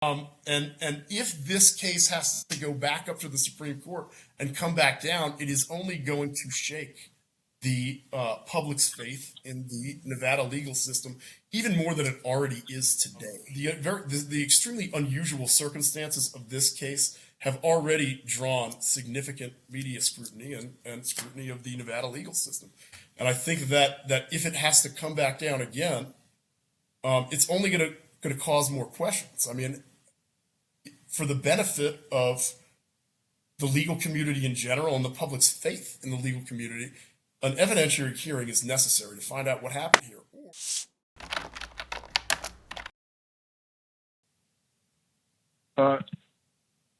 And if this case has to go back up to the Supreme Court and come back down, it is only going to shake the public's faith in the Nevada legal system even more than it already is today. The extremely unusual circumstances of this case have already drawn significant media scrutiny and scrutiny of the Nevada legal system. And I think that if it has to come back down again, it's only going to cause more questions. I mean, for the benefit of the legal community in general and the public's faith in the legal community, an evidentiary hearing is necessary to find out what happened here.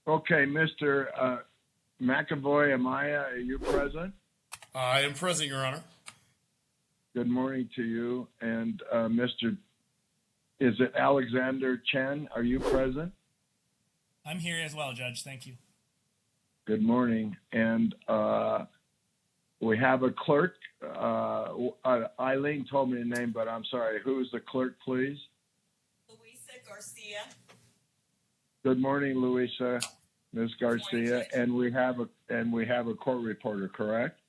Okay, Mr. McAvoyAmaya, are you present? I am present, Your Honor. Good morning to you. And is it Alexander Chen? Are you present? I'm here as well, Judge. Thank you. Good morning. And we have a clerk. Eileen told me the name, but I'm sorry. Who is the clerk, please? Luisa Garcia. Good morning, Luisa, Ms. Garcia. And we have a court reporter, correct?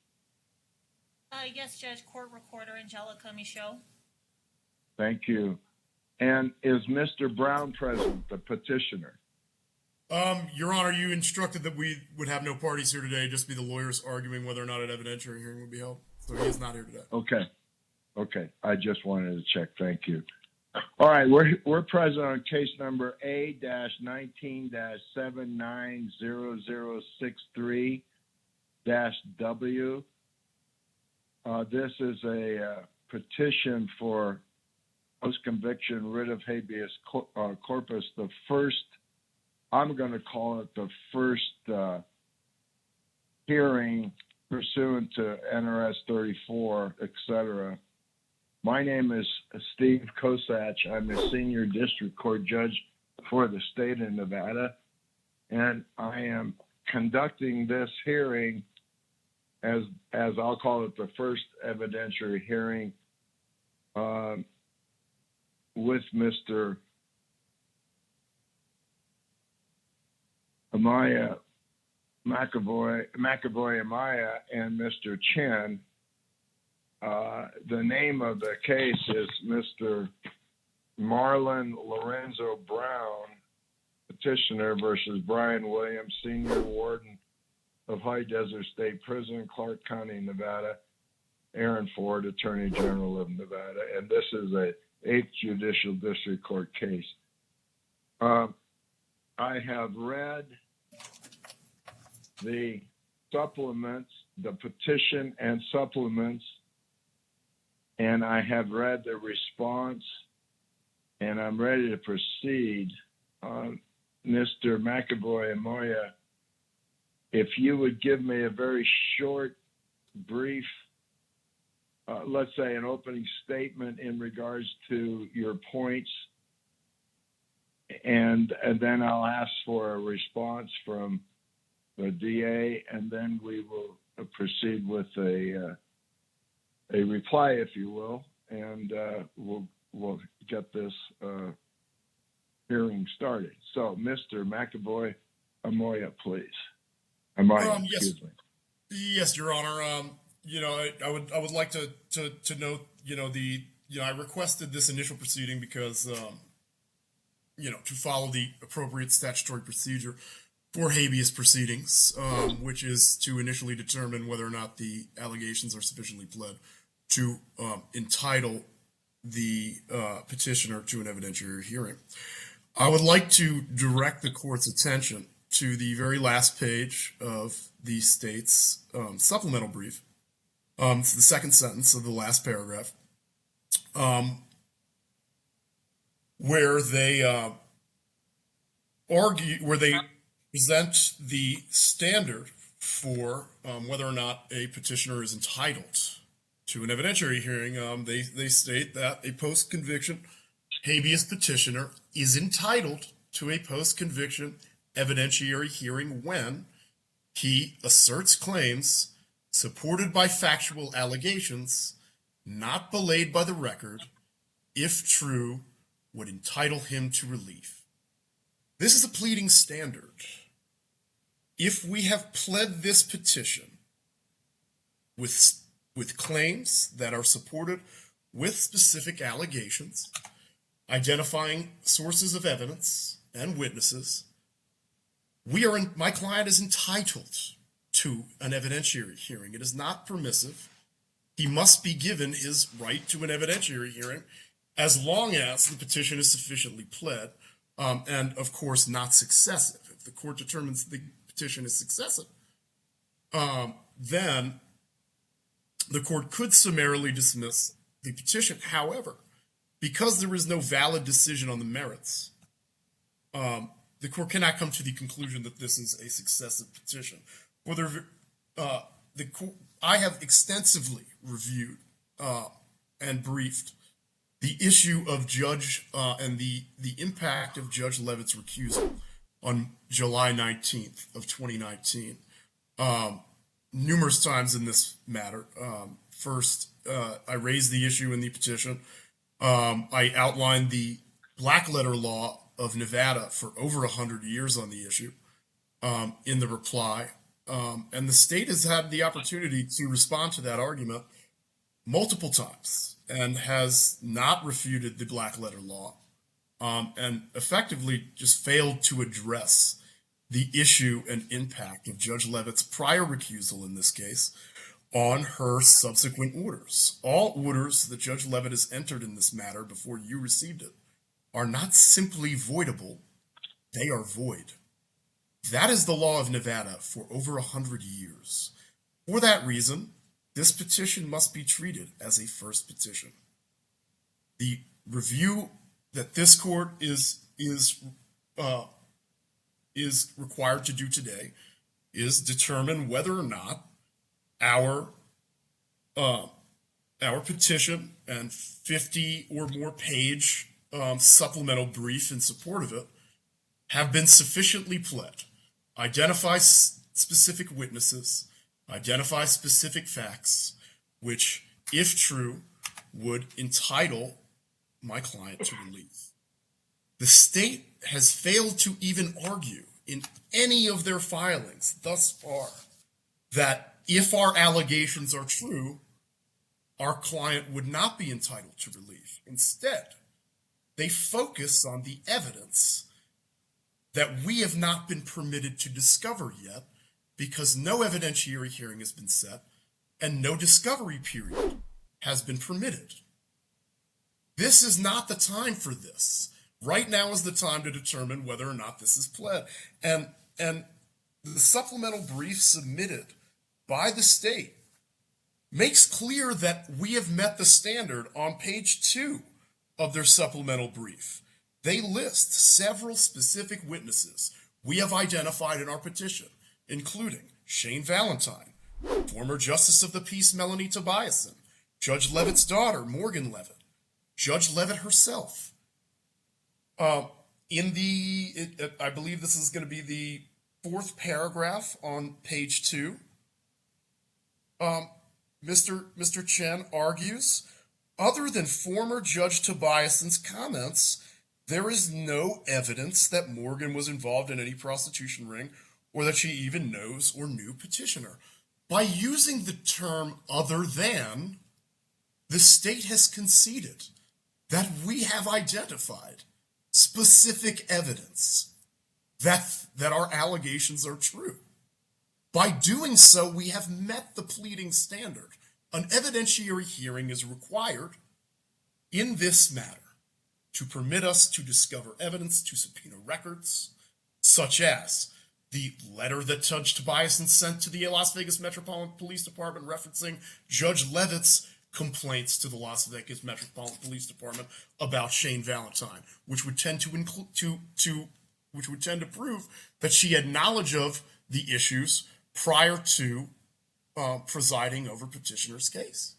Yes, Judge. Court reporter Angelica Michaud. Thank you. And is Mr. Brown present, the petitioner? Your Honor, you instructed that we would have no parties here today, just be the lawyers arguing whether or not an evidentiary hearing would be held. So he is not here today. Okay. I just wanted to check. Thank you. All right, we're present on case number A-19-790063-W. This is a petition for post-conviction writ of habeas corpus, the first, I'm going to call it the first hearing pursuant to NRS 34, etc. My name is Steve Kosach. I'm a senior district court judge for the state of Nevada, and I am conducting this hearing as I'll call it the first evidentiary hearing with Mr. McAvoyAmaya and Mr. Chen. The name of the case is Mr. Marlon Lorenzo Brown, petitioner, versus Brian Williams, senior warden of High Desert State Prison, Clark County, Nevada. Aaron Ford, Attorney General of Nevada. And this is a 8th Judicial District Court case. I have read the supplements, the petition and supplements, and I have read the response, and I'm ready to proceed. Mr. McAvoyAmaya, if you would give me a very short, brief, let's say an opening statement in regards to your points, and then I'll ask for a response from the DA, and then we will proceed with a reply, if you will, and we'll get this hearing started. So, Mr. McAvoyAmaya, please. Excuse me. Yes, Your Honor. I would like to note, I requested this initial proceeding because, to follow the appropriate statutory procedure for habeas proceedings, which is to initially determine whether or not the allegations are sufficiently pled to entitle the petitioner to an evidentiary hearing. I would like to direct the court's attention to the very last page of the state's supplemental brief. It's the second sentence of the last paragraph, where they present the standard for whether or not a petitioner is entitled to an evidentiary hearing. They state that a post-conviction habeas petitioner is entitled to a post-conviction evidentiary hearing when he asserts claims supported by factual allegations, not belayed by the record, if true, would entitle him to relief. This is a pleading standard. If we have pled this petition with claims that are supported with specific allegations, identifying sources of evidence and witnesses, my client is entitled to an evidentiary hearing. It is not permissive. He must be given his right to an evidentiary hearing as long as the petition is sufficiently pled, and of course not successive. If the court determines the petition is successive, then the court could summarily dismiss the petition. However, because there is no valid decision on the merits, the court cannot come to the conclusion that this is a successive petition. I have extensively reviewed and briefed the issue of Judge and the impact of Judge Levitt's recusal on July 19th of 2019 numerous times in this matter. First, I raised the issue in the petition. I outlined the black letter law of Nevada for over 100 years on the issue in the reply. And the state has had the opportunity to respond to that argument multiple times and has not refuted the black letter law and effectively just failed to address the issue and impact of Judge Levitt's prior recusal in this case on her subsequent orders. All orders that Judge Levitt has entered in this matter before you received it are not simply voidable, they are void. That is the law of Nevada for over 100 years. For that reason, this petition must be treated as a first petition. The review that this court is required to do today is determine whether or not our petition and 50 or more page supplemental brief in support of it have been sufficiently pled. Identify specific witnesses, identify specific facts, which, if true, would entitle my client to relief. The state has failed to even argue in any of their filings thus far that if our allegations are true, our client would not be entitled to relief. Instead, they focus on the evidence that we have not been permitted to discover yet because no evidentiary hearing has been set and no discovery period has been permitted. This is not the time for this. Right now is the time to determine whether or not this is pled. And the supplemental brief submitted by the state makes clear that we have met the standard on page 2 of their supplemental brief. They list several specific witnesses we have identified in our petition, including Shane Valentine, former Justice of the Peace Melanie Tobiasen, Judge Levitt's daughter Morgan Levitt, Judge Levitt herself. I believe this is going to be the 4th paragraph on page 2. Mr. Chen argues, other than former Judge Tobiasen's comments, there is no evidence that Morgan was involved in any prostitution ring or that she even knows or knew petitioner. By using the term other than, the state has conceded that we have identified specific evidence that our allegations are true. By doing so, we have met the pleading standard. An evidentiary hearing is required in this matter to permit us to discover evidence, to subpoena records, such as the letter that Judge Tobiasen sent to the Las Vegas Metropolitan Police Department referencing Judge Levitt's complaints to the Las Vegas Metropolitan Police Department about Shane Valentine, which would tend to prove that she had knowledge of the issues prior to presiding over petitioner's case.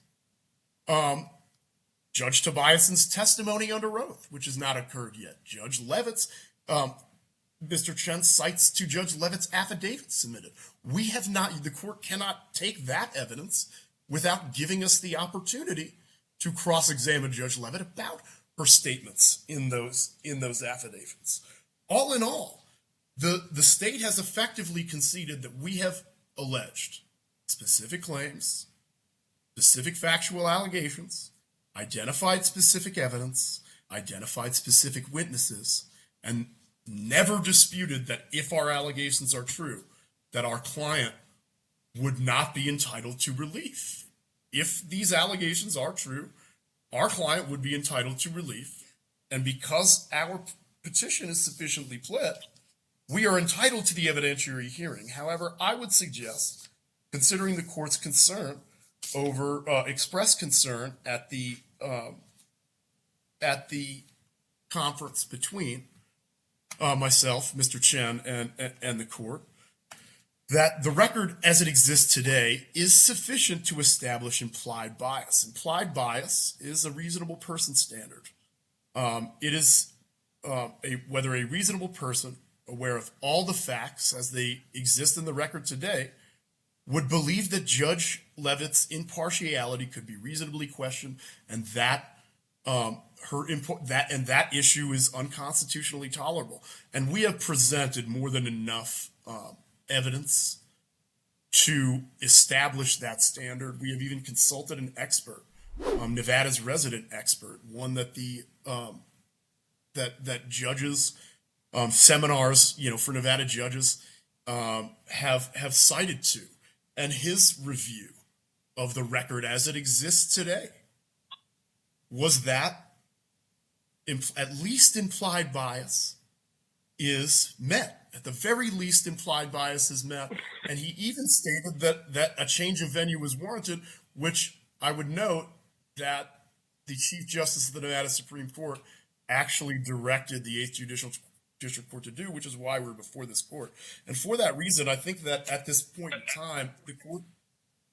Judge Tobiasen's testimony under oath, which has not occurred yet. Judge Levitt's, Mr. Chen cites to Judge Levitt's affidavit submitted. We have not, the court cannot take that evidence without giving us the opportunity to cross-examine Judge Levitt about her statements in those affidavits. all in all, the state has effectively conceded that we have alleged specific claims, specific factual allegations, identified specific evidence, identified specific witnesses, and never disputed that if our allegations are true, that our client would not be entitled to relief. If these allegations are true, our client would be entitled to relief. And because our petition is sufficiently pled, we are entitled to the evidentiary hearing. However, I would suggest, considering the court's concern over expressed concern at the conference between myself, Mr. Chen, and the court, that the record as it exists today is sufficient to establish implied bias. Implied bias is a reasonable person standard. It is whether a reasonable person aware of all the facts as they exist in the record today would believe that Judge Leavitt's impartiality could be reasonably questioned, and that that issue is unconstitutionally tolerable. And we have presented more than enough evidence to establish that standard. We have even consulted an expert, Nevada's resident expert, one that the that judges seminars, for Nevada judges have cited to, and his review of the record as it exists today was that at least implied bias is met. At the very least, implied bias is met. And he even stated that a change of venue was warranted, which I would note that the Chief Justice of the Nevada Supreme Court actually directed the 8th Judicial District Court to do, which is why we're before this court. And for that reason, I think that at this point in time, the court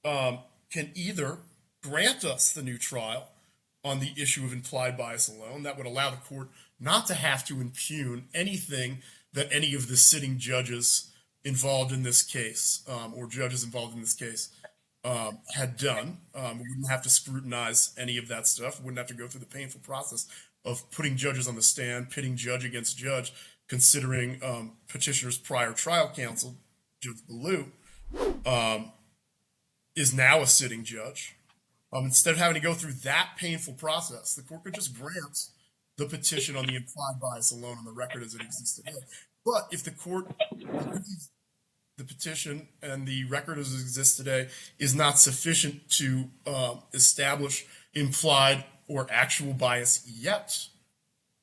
can either grant us the new trial on the issue of implied bias alone. That would allow the court not to have to impugn anything that any of the sitting judges involved in this case, or judges involved in this case, had done. We wouldn't have to scrutinize any of that stuff. We wouldn't have to go through the painful process of putting judges on the stand, pitting judge against judge, considering petitioner's prior trial counsel, Judge Ballou, is now a sitting judge. Instead of having to go through that painful process, the court could just grant the petition on the implied bias alone on the record as it exists today. But if the court believes the petition and the record as it exists today is not sufficient to establish implied or actual bias yet,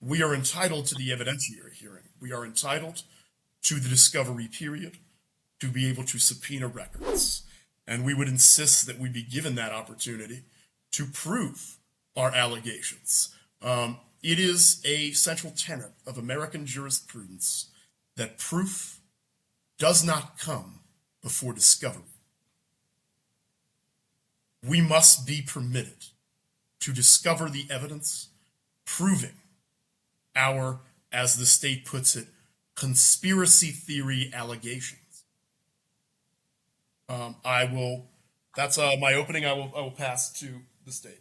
we are entitled to the evidentiary hearing. We are entitled to the discovery period to be able to subpoena records. And we would insist that we be given that opportunity to prove our allegations. It is a central tenet of American jurisprudence that proof does not come before discovery. We must be permitted to discover the evidence proving our, as the state puts it, conspiracy theory allegations. That's my opening. I will pass to the state.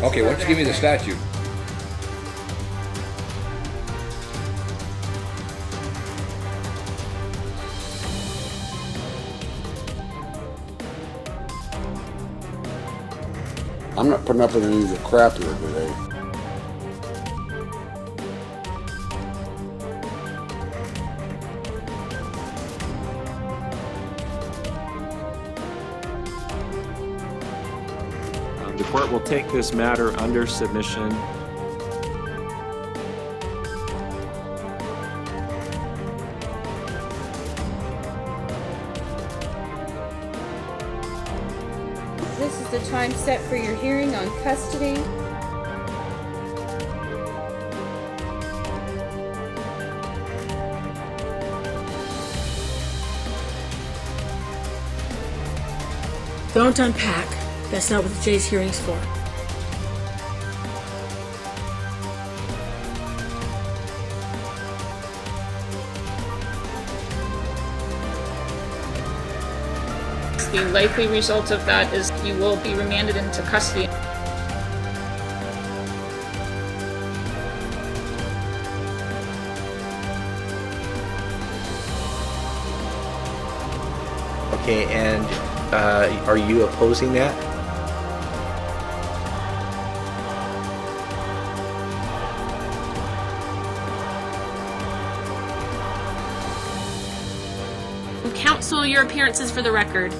Okay, why don't you give me the statute? I'm not putting up with any of the crap here today. The court will take this matter under submission. This is the time set for your hearing on custody. Don't unpack. That's not what today's hearing's for. The likely result of that is you will be remanded into custody. Okay, and are you opposing that? Counsel, your appearances for the record.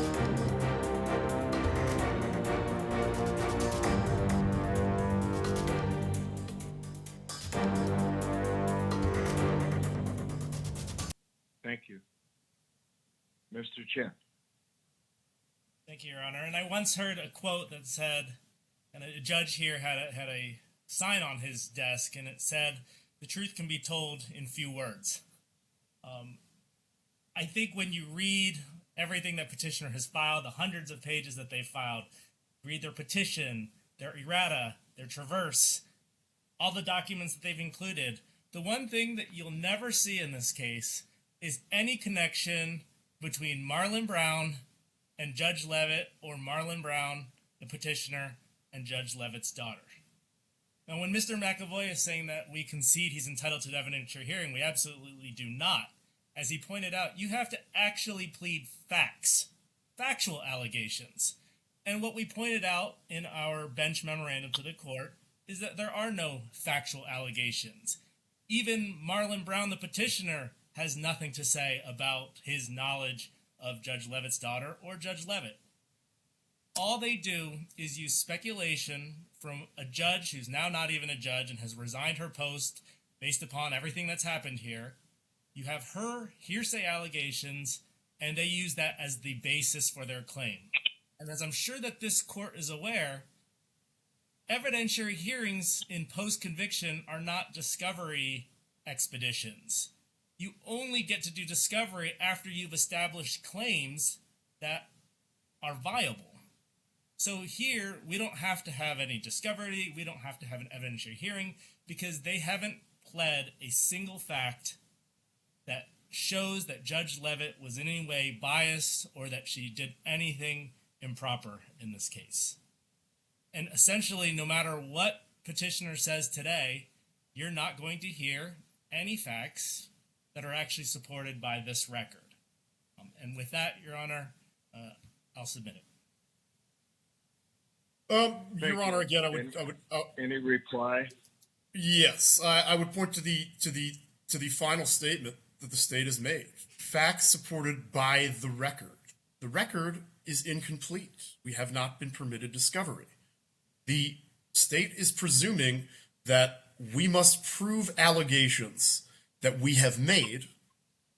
Thank you. Mr. Chen. Thank you, Your Honor. And I once heard a quote that said, and a judge here had a sign on his desk, and it said, "The truth can be told in few words." I think when you read everything that petitioner has filed, the hundreds of pages that they've filed, read their petition, their errata, their traverse, all the documents that they've included, the one thing that you'll never see in this case is any connection between Marlon Brown and Judge Levitt, or Marlon Brown, the petitioner, and Judge Levitt's daughter. Now, when Mr. McAvoy is saying that we concede he's entitled to an evidentiary hearing, we absolutely do not. As he pointed out, you have to actually plead facts, factual allegations. And what we pointed out in our bench memorandum to the court is that there are no factual allegations. Even Marlon Brown, the petitioner, has nothing to say about his knowledge of Judge Levitt's daughter or Judge Levitt. All they do is use speculation from a judge who's now not even a judge and has resigned her post based upon everything that's happened here. You have her hearsay allegations, and they use that as the basis for their claim. And as I'm sure that this court is aware, evidentiary hearings in post-conviction are not discovery expeditions. You only get to do discovery after you've established claims that are viable. So here, we don't have to have any discovery, we don't have to have an evidentiary hearing, because they haven't pled a single fact that shows that Judge Levitt was in any way biased or that she did anything improper in this case. And essentially, no matter what petitioner says today, you're not going to hear any facts that are actually supported by this record. And with that, Your Honor, I'll submit it. Your Honor, again, I would. Any reply? Yes, I would point to the final statement that the state has made. Facts supported by the record. The record is incomplete. We have not been permitted discovery. The state is presuming that we must prove allegations that we have made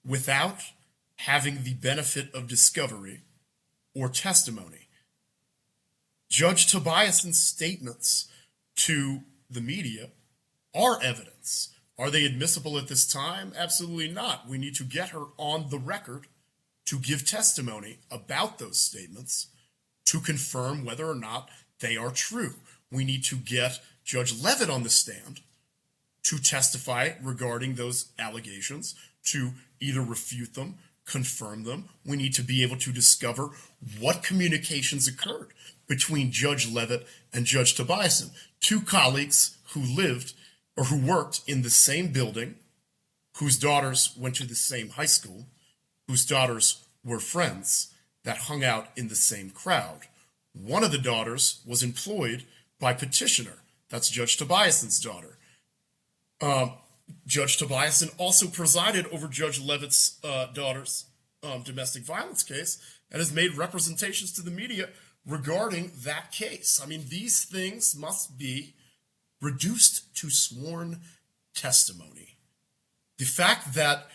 without having the benefit of discovery or testimony. Judge Tobias's statements to the media are evidence. Are they admissible at this time? Absolutely not. We need to get her on the record to give testimony about those statements to confirm whether or not they are true. We need to get Judge Levitt on the stand to testify regarding those allegations, to either refute them, confirm them. We need to be able to discover what communications occurred between Judge Levitt and Judge Tobias, two colleagues who lived or who worked in the same building, whose daughters went to the same high school, whose daughters were friends, that hung out in the same crowd. One of the daughters was employed by petitioner. That's Judge Tobiason's daughter. Judge Tobiason also presided over Judge Levitt's daughter's domestic violence case and has made representations to the media regarding that case. I mean, these things must be reduced to sworn testimony. The fact that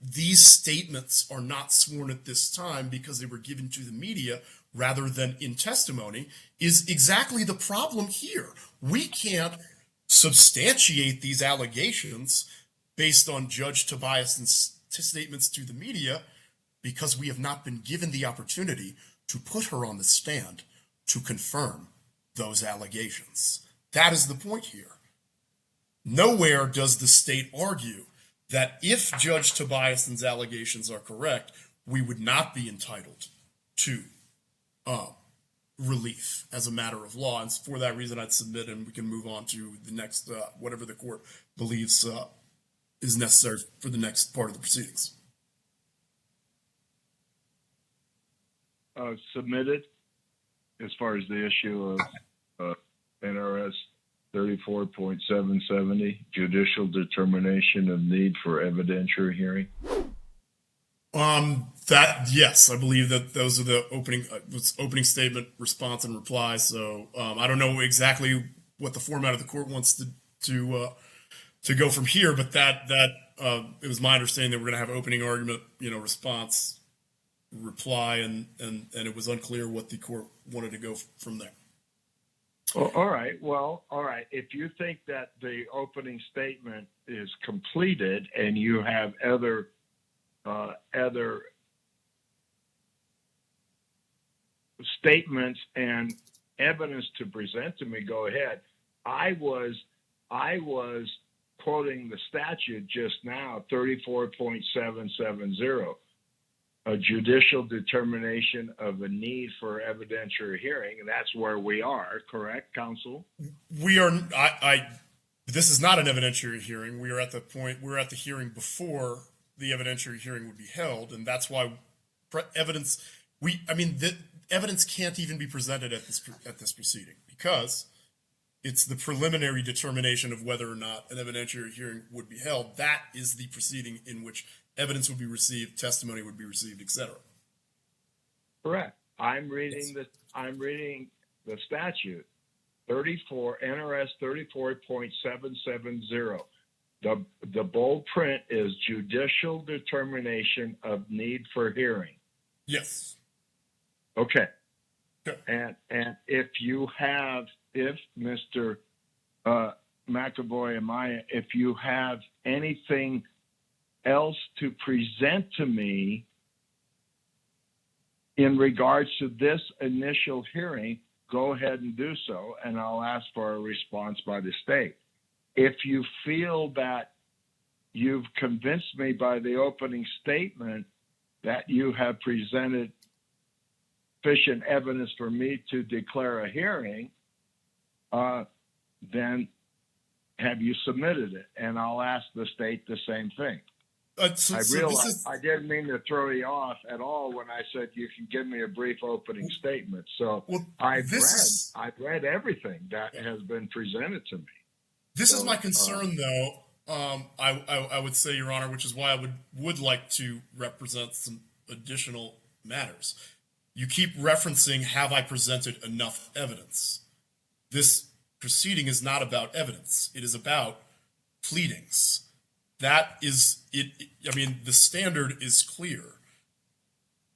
these statements are not sworn at this time because they were given to the media rather than in testimony is exactly the problem here. We can't substantiate these allegations based on Judge Tobiason's statements to the media because we have not been given the opportunity to put her on the stand to confirm those allegations. That is the point here. Nowhere does the state argue that if Judge Tobiason's allegations are correct, we would not be entitled to relief as a matter of law. And for that reason, I'd submit, and we can move on to the next, whatever the court believes is necessary for the next part of the proceedings. Submitted as far as the issue of NRS 34.770, judicial determination of need for evidentiary hearing. Yes, I believe that those are the opening statement, response, and reply. So I don't know exactly what the format of the court wants to go from here, but that it was my understanding that we're going to have opening argument, response, reply, and it was unclear what the court wanted to go from there. Well, all right. Well, all right. If you think that the opening statement is completed and you have other statements and evidence to present to me, go ahead. I was quoting the statute just now, 34.770. A judicial determination of a need for evidentiary hearing. And that's where we are, correct, counsel? We are. This is not an evidentiary hearing. We're at the hearing before the evidentiary hearing would be held, and that's why the evidence can't even be presented at this proceeding because it's the preliminary determination of whether or not an evidentiary hearing would be held. That is the proceeding in which evidence would be received, testimony would be received, etc. Correct. I'm reading the statute, NRS 34.770. The bold print is judicial determination of need for hearing. Yes. Okay. Sure. And if Mr. McAvoyAmaya, if you have anything else to present to me in regards to this initial hearing, go ahead and do so, and I'll ask for a response by the state. If you feel that you've convinced me by the opening statement that you have presented sufficient evidence for me to declare a hearing, then have you submitted it? And I'll ask the state the same thing. I realize I didn't mean to throw you off at all when I said you can give me a brief opening statement. So I've read everything that has been presented to me. This is my concern, though. I would say, Your Honor, which is why I would like to represent some additional matters. You keep referencing, have I presented enough evidence? This proceeding is not about evidence. It is about pleadings. That is it. I mean, the standard is clear.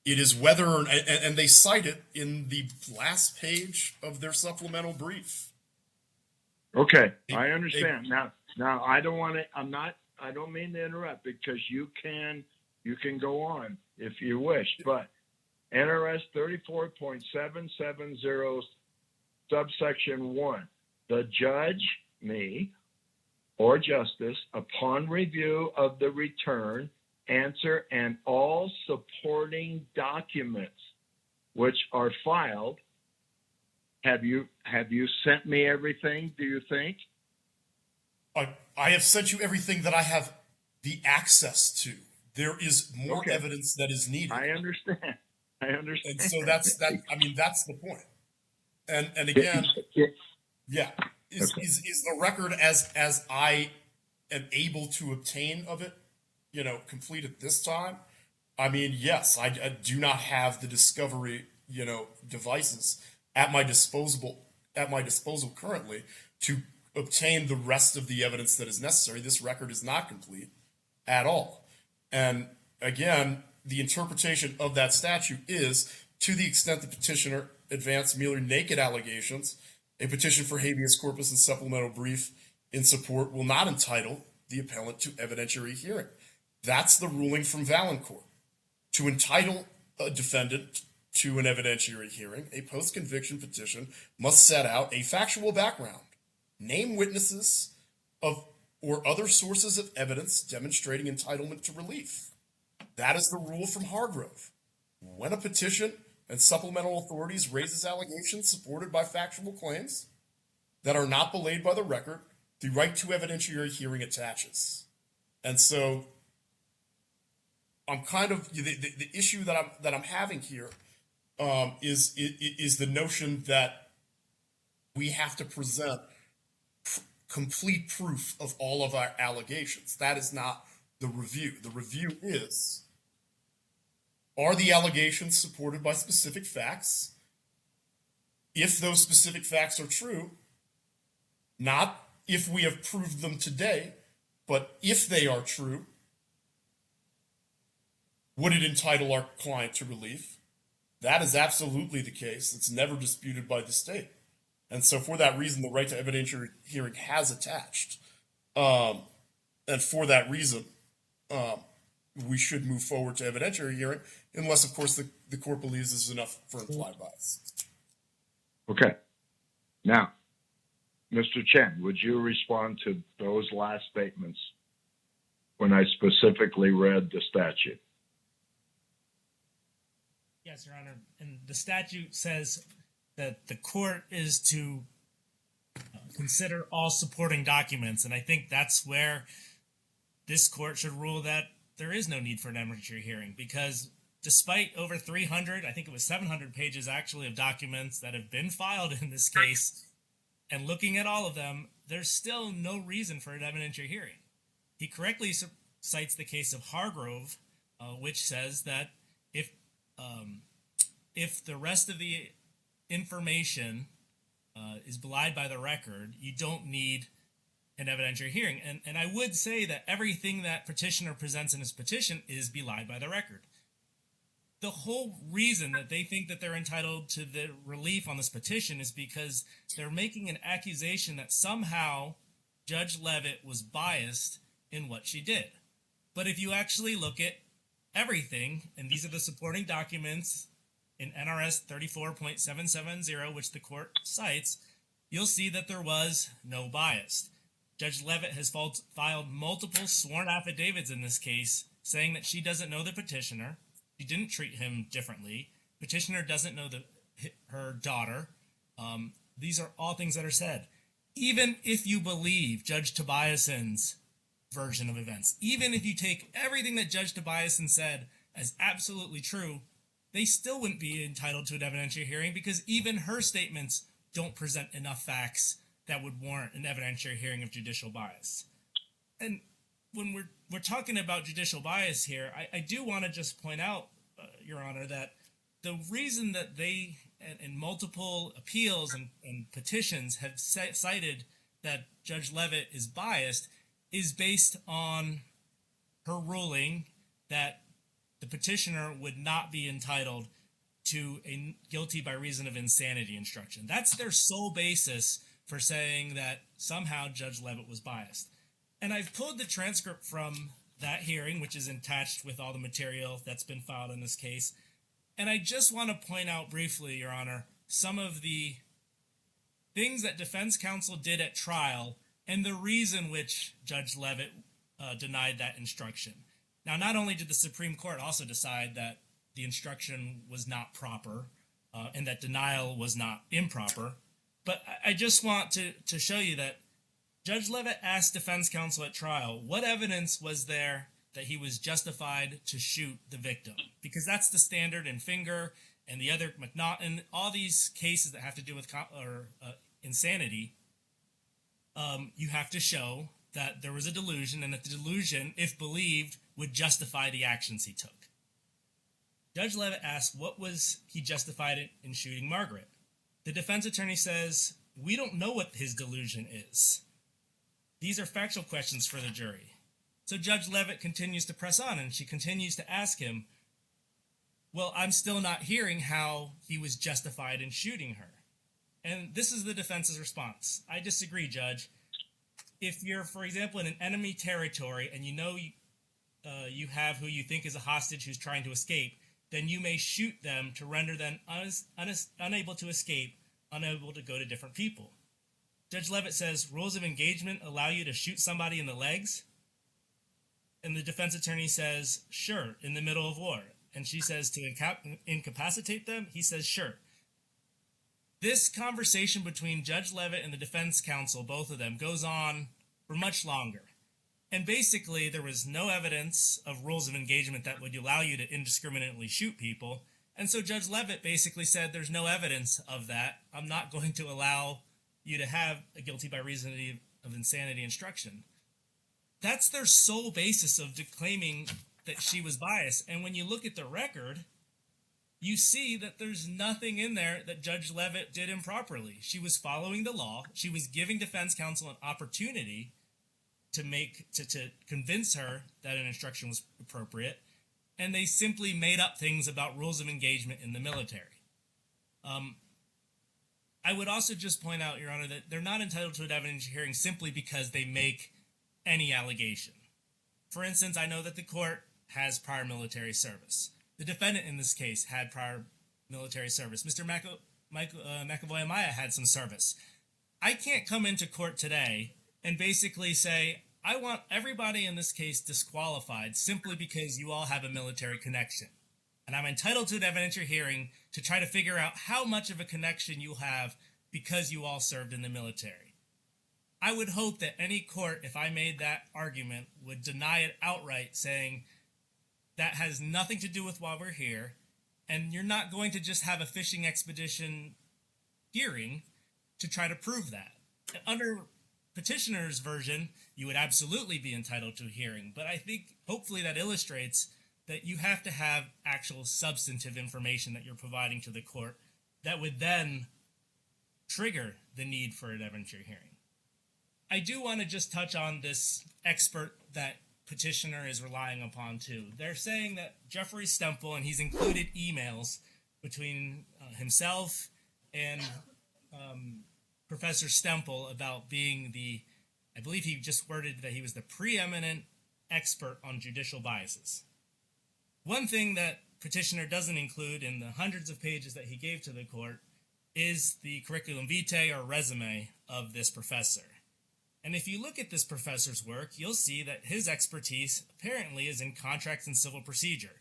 It is whether, and they cite it in the last page of their supplemental brief. Okay, I understand. Now I don't want to. I don't mean to interrupt because you can go on if you wish. But NRS 34.770 subsection 1, the judge, me, or justice, upon review of the return, answer, and all supporting documents which are filed. Have you sent me everything, do you think? I have sent you everything that I have the access to. There is more evidence that is needed. I understand. I understand. And so that's the point. And again, yeah, is the record as I am able to obtain of it, complete at this time? I mean, yes, I do not have the discovery, devices at my disposal currently to obtain the rest of the evidence that is necessary. This record is not complete at all. And again, the interpretation of that statute is, to the extent the petitioner advanced merely naked allegations, a petition for habeas corpus and supplemental brief in support will not entitle the appellant to evidentiary hearing. That's the ruling from Valancourt. To entitle a defendant to an evidentiary hearing, a post-conviction petition must set out a factual background, name witnesses or other sources of evidence demonstrating entitlement to relief. That is the rule from Hargrove. When a petition and supplemental authorities raises allegations supported by factual claims that are not belayed by the record, the right to evidentiary hearing attaches. And so I'm kind of the issue that I'm having here is the notion that we have to present complete proof of all of our allegations. That is not the review. The review is, are the allegations supported by specific facts? If those specific facts are true, not if we have proved them today, but if they are true, would it entitle our client to relief? That is absolutely the case. It's never disputed by the state. And so for that reason, the right to evidentiary hearing has attached. And for that reason, we should move forward to evidentiary hearing, unless, of course, the court believes this is enough for implied bias. Okay. Now, Mr. Chen, would you respond to those last statements when I specifically read the statute? Yes, Your Honor. And the statute says that the court is to consider all supporting documents. And I think that's where this court should rule that there is no need for an evidentiary hearing, because despite over 300, I think it was 700 pages actually of documents that have been filed in this case, and looking at all of them, there's still no reason for an evidentiary hearing. He correctly cites the case of Hargrove, which says that if the rest of the information is belied by the record, you don't need an evidentiary hearing. And I would say that everything that petitioner presents in his petition is belied by the record. The whole reason that they think that they're entitled to the relief on this petition is because they're making an accusation that somehow Judge Leavitt was biased in what she did. But if you actually look at everything, and these are the supporting documents in NRS 34.770, which the court cites, you'll see that there was no bias. Judge Leavitt has filed multiple sworn affidavits in this case saying that she doesn't know the petitioner. She didn't treat him differently. Petitioner doesn't know her daughter. These are all things that are said. Even if you believe Judge Tobiason's version of events, even if you take everything that Judge Tobiason said as absolutely true, they still wouldn't be entitled to an evidentiary hearing, because even her statements don't present enough facts that would warrant an evidentiary hearing of judicial bias. And when we're talking about judicial bias here, I do want to just point out, Your Honor, that the reason that they, in multiple appeals and petitions, have cited that Judge Leavitt is biased is based on her ruling that the petitioner would not be entitled to a guilty by reason of insanity instruction. That's their sole basis for saying that somehow Judge Leavitt was biased. And I've pulled the transcript from that hearing, which is attached with all the material that's been filed in this case. And I just want to point out briefly, Your Honor, some of the things that defense counsel did at trial and the reason which Judge Leavitt denied that instruction. Now, not only did the Supreme Court also decide that the instruction was not proper and that denial was not improper, but I just want to show you that Judge Leavitt asked defense counsel at trial, what evidence was there that he was justified to shoot the victim, because that's the standard in Finger and the other McNaughton, all these cases that have to do with insanity. You have to show that there was a delusion, and that the delusion, if believed, would justify the actions he took. Judge Levitt asked, what was he justified in shooting Margaret? The defense attorney says, we don't know what his delusion is. These are factual questions for the jury. So Judge Levitt continues to press on, and she continues to ask him, well, I'm still not hearing how he was justified in shooting her. And this is the defense's response. I disagree, Judge. If you're, for example, in an enemy territory and you know you have who you think is a hostage who's trying to escape, then you may shoot them to render them unable to escape, unable to go to different people. Judge Levitt says, rules of engagement allow you to shoot somebody in the legs? And the defense attorney says, sure, in the middle of war. And she says, to incapacitate them? He says, sure. This conversation between Judge Levitt and the defense counsel, both of them, goes on for much longer. And basically, there was no evidence of rules of engagement that would allow you to indiscriminately shoot people. And so Judge Levitt basically said, there's no evidence of that. I'm not going to allow you to have a guilty by reason of insanity instruction. That's their sole basis of claiming that she was biased. And when you look at the record, you see that there's nothing in there that Judge Levitt did improperly. She was following the law. She was giving defense counsel an opportunity to convince her that an instruction was appropriate, and they simply made up things about rules of engagement in the military. I would also just point out, Your Honor, that they're not entitled to an evidentiary hearing simply because they make any allegation. For instance, I know that the court has prior military service. The defendant in this case had prior military service. Mr. McAvoyAmaya had some service. I can't come into court today and basically say, I want everybody in this case disqualified simply because you all have a military connection. And I'm entitled to an evidentiary hearing to try to figure out how much of a connection you have because you all served in the military. I would hope that any court, if I made that argument, would deny it outright, saying that has nothing to do with why we're here, and you're not going to just have a fishing expedition hearing to try to prove that. Under petitioner's version, you would absolutely be entitled to a hearing, but I think hopefully that illustrates that you have to have actual substantive information that you're providing to the court that would then trigger the need for an evidentiary hearing. I do want to just touch on this expert that petitioner is relying upon too. They're saying that Jeffrey Stemple, and he's included emails between himself and Professor Stemple about being I believe he just worded that he was the preeminent expert on judicial biases. One thing that petitioner doesn't include in the hundreds of pages that he gave to the court is the curriculum vitae or resume of this professor. And if you look at this professor's work, you'll see that his expertise apparently is in contracts and civil procedure.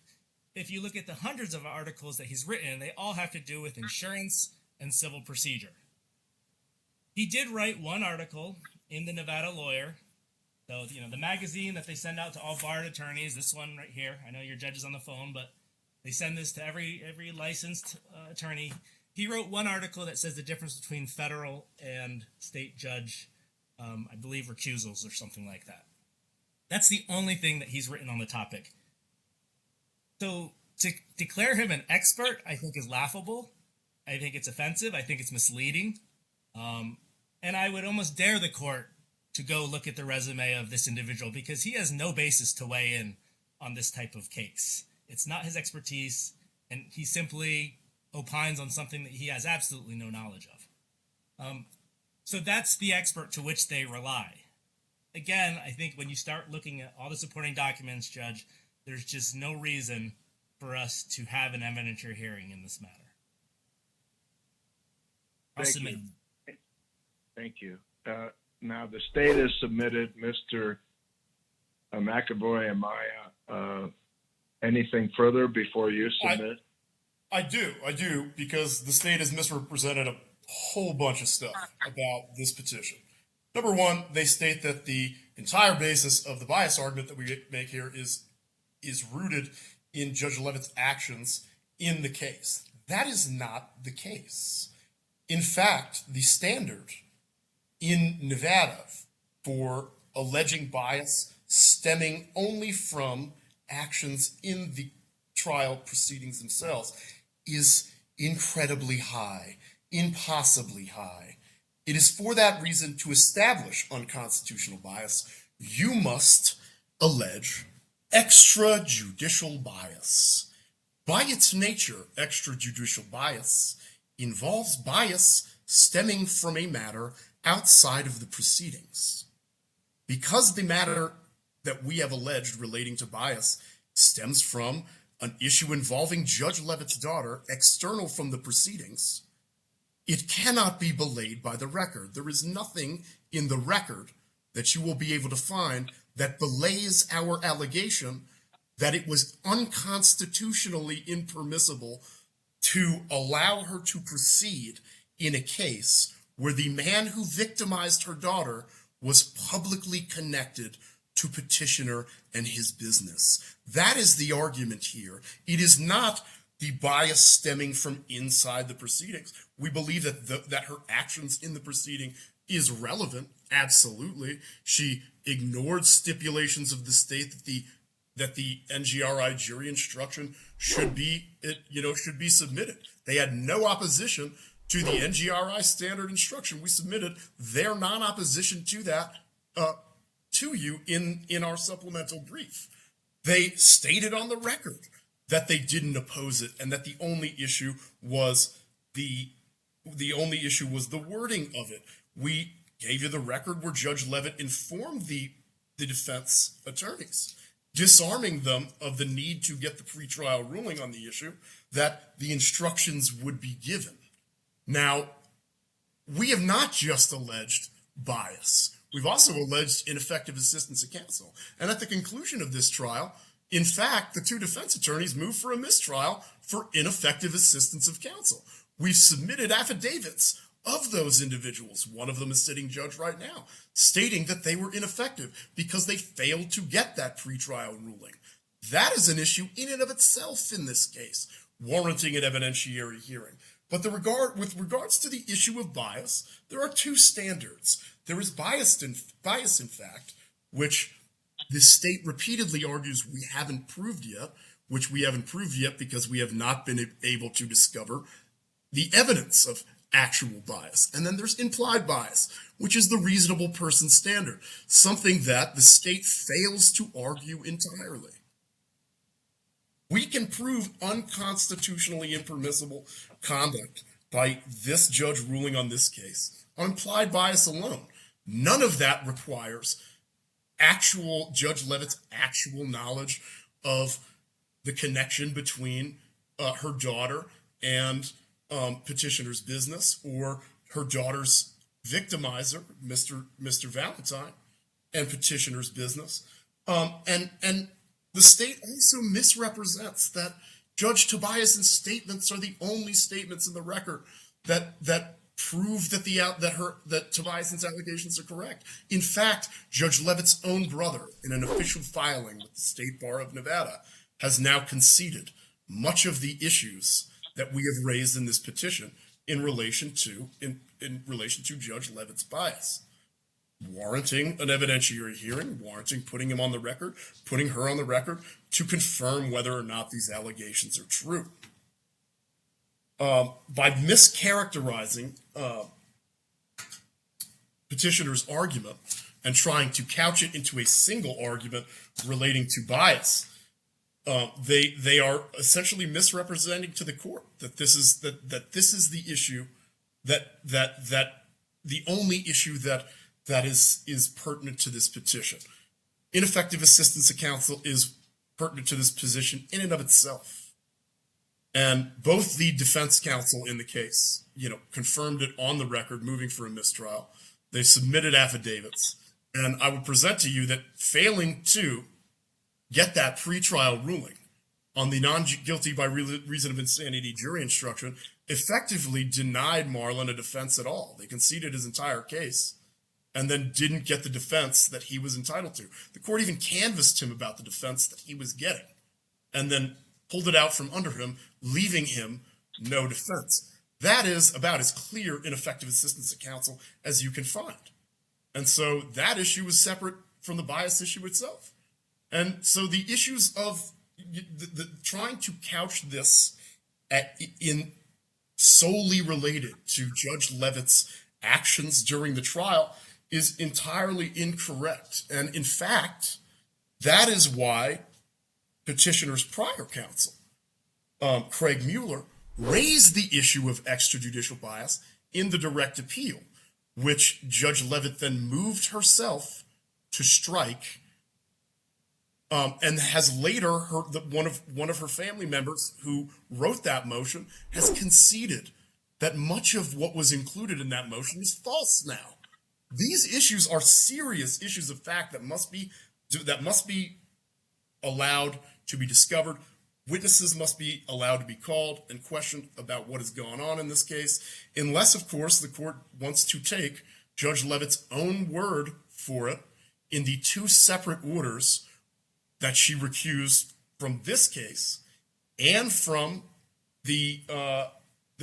If you look at the hundreds of articles that he's written, they all have to do with insurance and civil procedure. He did write one article in the Nevada Lawyer. So, the magazine that they send out to all barred attorneys, this one right here, I know your judge is on the phone, but they send this to every licensed attorney. He wrote one article that says the difference between federal and state judge, I believe, recusals or something like that. That's the only thing that he's written on the topic. So to declare him an expert, I think is laughable. I think it's offensive. I think it's misleading. And I would almost dare the court to go look at the resume of this individual because he has no basis to weigh in on this type of case. It's not his expertise, and he simply opines on something that he has absolutely no knowledge of. So that's the expert to which they rely. Again, I think when you start looking at all the supporting documents, Judge, there's just no reason for us to have an evidentiary hearing in this matter. Thank you. Now, the state has submitted Mr. McAvoyAmaya. Anything further before you submit? I do, because the state has misrepresented a whole bunch of stuff about this petition. Number one, they state that the entire basis of the bias argument that we make here is rooted in Judge Levitt's actions in the case. That is not the case. In fact, the standard in Nevada for alleging bias stemming only from actions in the trial proceedings themselves is incredibly high, impossibly high. It is for that reason, to establish unconstitutional bias, you must allege extrajudicial bias. By its nature, extrajudicial bias involves bias stemming from a matter outside of the proceedings. Because the matter that we have alleged relating to bias stems from an issue involving Judge Levitt's daughter external from the proceedings, it cannot be belayed by the record. There is nothing in the record that you will be able to find that belays our allegation that it was unconstitutionally impermissible to allow her to proceed in a case where the man who victimized her daughter was publicly connected to petitioner and his business. That is the argument here. It is not the bias stemming from inside the proceedings. We believe that her actions in the proceeding is relevant. Absolutely. She ignored stipulations of the state that the NGRI jury instruction should be submitted. They had no opposition to the NGRI standard instruction. We submitted their non-opposition to that to you in our supplemental brief. They stated on the record that they didn't oppose it and that the only issue was the wording of it. We gave you the record where Judge Levitt informed the defense attorneys, disarming them of the need to get the pretrial ruling on the issue, that the instructions would be given. Now, we have not just alleged bias. We've also alleged ineffective assistance of counsel. And at the conclusion of this trial, in fact, the two defense attorneys moved for a mistrial for ineffective assistance of counsel. We've submitted affidavits of those individuals. One of them is sitting judge right now, stating that they were ineffective because they failed to get that pretrial ruling. That is an issue in and of itself in this case, warranting an evidentiary hearing. But with regards to the issue of bias, there are two standards. There is bias in fact, which the state repeatedly argues we haven't proved yet, because we have not been able to discover the evidence of actual bias. And then there's implied bias, which is the reasonable person standard, something that the state fails to argue entirely. We can prove unconstitutionally impermissible conduct by this judge ruling on this case on implied bias alone. None of that requires Judge Levitt's actual knowledge of the connection between her daughter and petitioner's business, or her daughter's victimizer, Mr. Valentine, and petitioner's business. And the state also misrepresents that Judge Tobias's statements are the only statements in the record that prove that Tobias's allegations are correct. In fact, Judge Levitt's own brother, in an official filing with the State Bar of Nevada, has now conceded much of the issues that we have raised in this petition in relation to Judge Levitt's bias, warranting an evidentiary hearing, warranting putting her on the record to confirm whether or not these allegations are true. By mischaracterizing petitioner's argument and trying to couch it into a single argument relating to bias, they are essentially misrepresenting to the court that this is the issue that the only issue that is pertinent to this petition. Ineffective assistance of counsel is pertinent to this position in and of itself. And both the defense counsel in the case, confirmed it on the record, moving for a mistrial. They submitted affidavits. And I would present to you that failing to get that pretrial ruling on the non-guilty by reason of insanity jury instruction effectively denied Marlon a defense at all. They conceded his entire case. and then didn't get the defense that he was entitled to. The court even canvassed him about the defense that he was getting, and then pulled it out from under him, leaving him no defense. That is about as clear ineffective assistance of counsel as you can find. And so that issue was separate from the bias issue itself. And so the issues of trying to couch this in solely related to Judge Levitt's actions during the trial is entirely incorrect. And in fact, that is why petitioner's prior counsel, Craig Mueller, raised the issue of extrajudicial bias in the direct appeal, which Judge Levitt then moved herself to strike, and has later one of her family members who wrote that motion has conceded that much of what was included in that motion is false now. These issues are serious issues of fact that must be allowed to be discovered. Witnesses must be allowed to be called and questioned about what has gone on in this case, unless, of course, the court wants to take Judge Levitt's own word for it in the two separate orders that she recused from this case and from the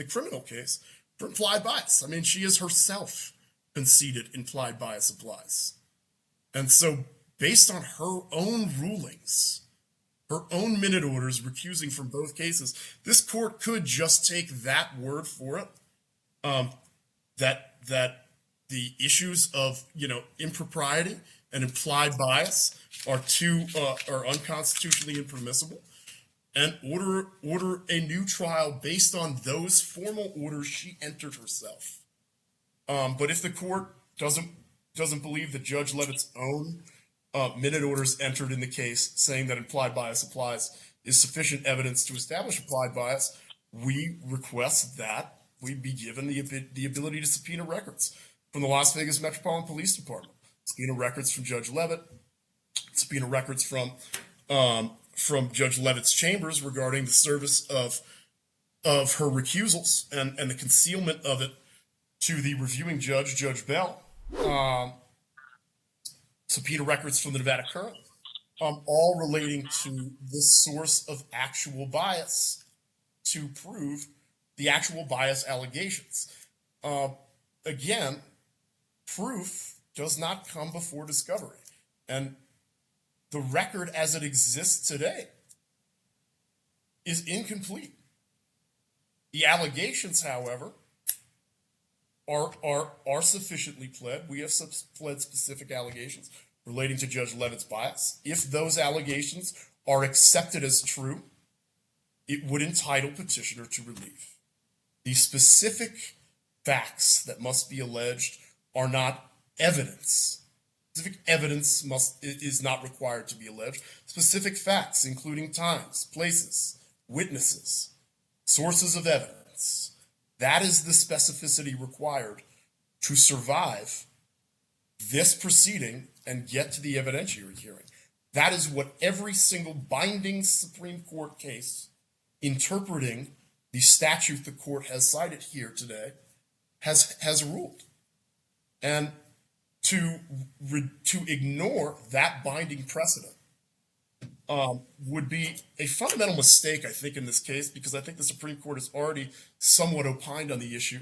criminal case for implied bias. I mean, she has herself conceded implied bias applies. And so based on her own rulings, her own minute orders recusing from both cases, this court could just take that word for it, that the issues of, impropriety and implied bias are unconstitutionally impermissible, and order a new trial based on those formal orders she entered herself. But if the court doesn't believe that Judge Levitt's own minute orders entered in the case saying that implied bias applies is sufficient evidence to establish applied bias, we request that we be given the ability to subpoena records from the Las Vegas Metropolitan Police Department, subpoena records from Judge Levitt, subpoena records from Judge Levitt's chambers regarding the service of her recusals and the concealment of it to the reviewing judge, Judge Bell. Subpoena records from the Nevada Current, all relating to this source of actual bias to prove the actual bias allegations. Again, proof does not come before discovery. And the record as it exists today is incomplete. The allegations, however, are sufficiently pled. We have pled specific allegations relating to Judge Levitt's bias. If those allegations are accepted as true, it would entitle petitioner to relief. The specific facts that must be alleged are not evidence. Specific evidence is not required to be alleged. Specific facts, including times, places, witnesses, sources of evidence. That is the specificity required to survive this proceeding and get to the evidentiary hearing. That is what every single binding Supreme Court case interpreting the statute the court has cited here today has ruled. And to ignore that binding precedent would be a fundamental mistake, I think, in this case, because I think the Supreme Court has already somewhat opined on the issue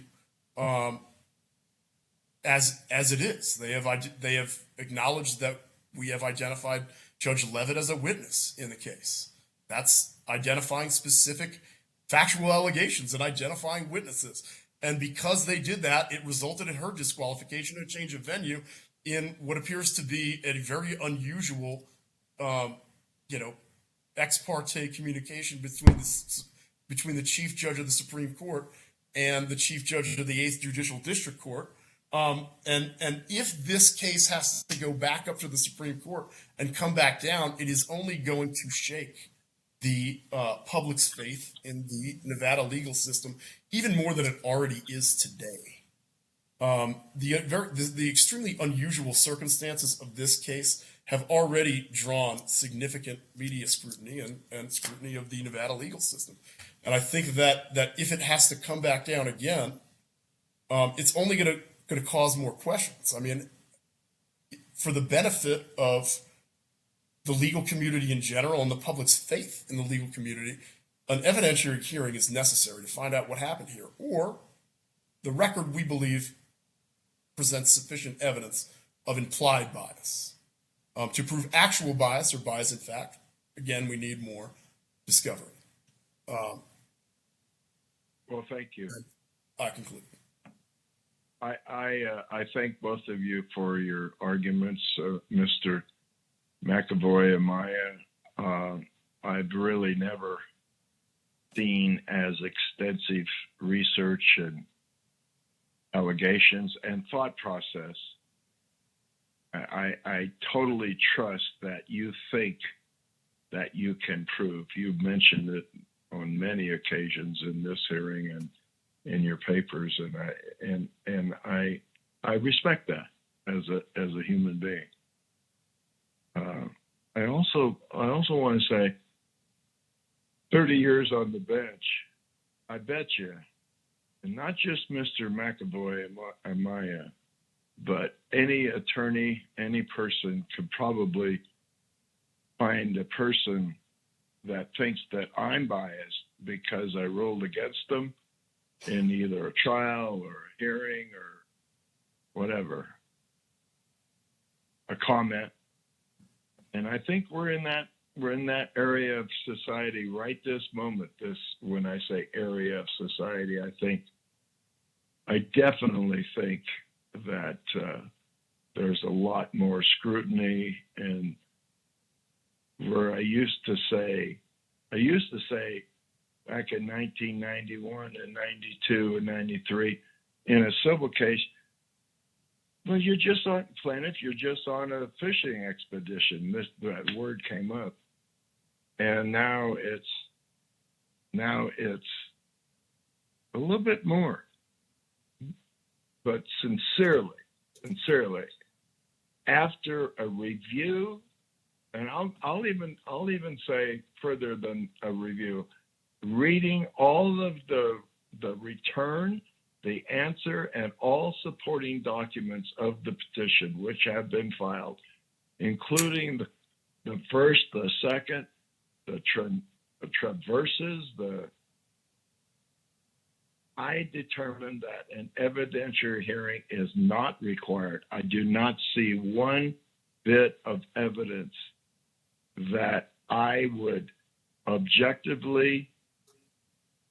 as it is. They have acknowledged that we have identified Judge Levitt as a witness in the case. That's identifying specific factual allegations and identifying witnesses. And because they did that, it resulted in her disqualification and a change of venue in what appears to be a very unusual, ex parte communication between the Chief Judge of the Supreme Court and the Chief Judge of the 8th Judicial District Court. And if this case has to go back up to the Supreme Court and come back down, it is only going to shake the public's faith in the Nevada legal system even more than it already is today. The extremely unusual circumstances of this case have already drawn significant media scrutiny and scrutiny of the Nevada legal system. And I think that if it has to come back down again, it's only going to cause more questions. I mean, for the benefit of the legal community in general and the public's faith in the legal community, an evidentiary hearing is necessary to find out what happened here, or the record, we believe, presents sufficient evidence of implied bias. To prove actual bias or bias in fact, again, we need more discovery. Well, thank you. I conclude. I thank both of you for your arguments, Mr. McAvoyAmaya. I've really never seen as extensive research and allegations and thought process. I totally trust that you think that you can prove. You've mentioned it on many occasions in this hearing and in your papers, and I respect that as a human being. I also want to say, 30 years on the bench, I bet you, and not just Mr. McAvoyAmaya, but any attorney, any person could probably find a person that thinks that I'm biased because I ruled against them in either a trial or a hearing or whatever, a comment. And I think we're in that area of society right this moment. When I say area of society, I definitely think that there's a lot more scrutiny, and where I used to say back in 1991 and 92 and 93 in a civil case, well, you're just on planet, you're just on a fishing expedition. That word came up. And now it's a little bit more. But sincerely, after a review, and I'll even say further than a review, reading all of the return, the answer, and all supporting documents of the petition which have been filed, including the first, the second, the traverses, I determined that an evidentiary hearing is not required. I do not see one bit of evidence that I would objectively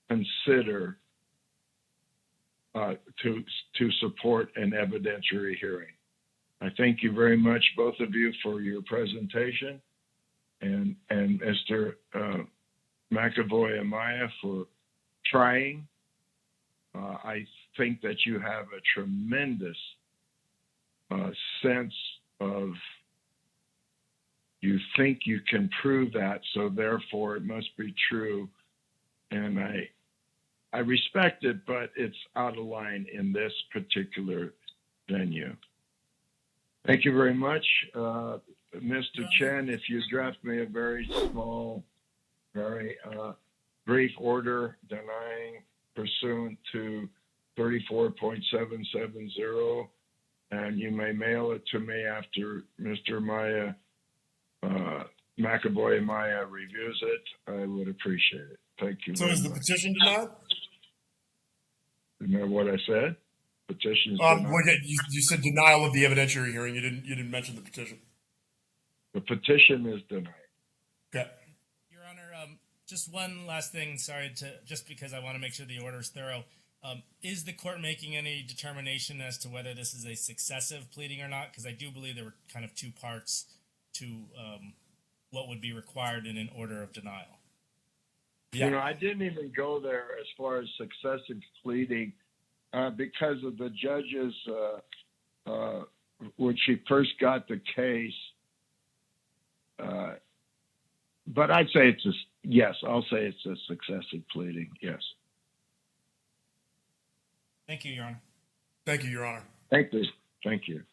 consider to support an evidentiary hearing. I thank you very much, both of you, for your presentation, and Mr. McAvoyAmaya for trying. I think that you have a tremendous sense of, you think you can prove that, so therefore it must be true. And I respect it, but it's out of line in this particular venue. Thank you very much. Mr. Chen, if you draft me a very small, very brief order denying pursuant to 34.770, and you may mail it to me after Mr. McAvoyAmaya reviews it, I would appreciate it. Thank you. So is the petition denied? You know what I said? Petition is denied. Well, yeah, you said denial of the evidentiary hearing. You didn't mention the petition. The petition is denied. Okay. Your Honor, just one last thing. Sorry just because I want to make sure the order is thorough. Is the court making any determination as to whether this is a successive pleading or not? Because I do believe there were kind of two parts to what would be required in an order of denial. Yeah. You know, I didn't even go there as far as successive pleading because of the judge's, when she first got the case. But I'd say yes, I'll say it's a successive pleading, yes. Thank you, Your Honor. Thank you, Your Honor. Thank you. Thank you.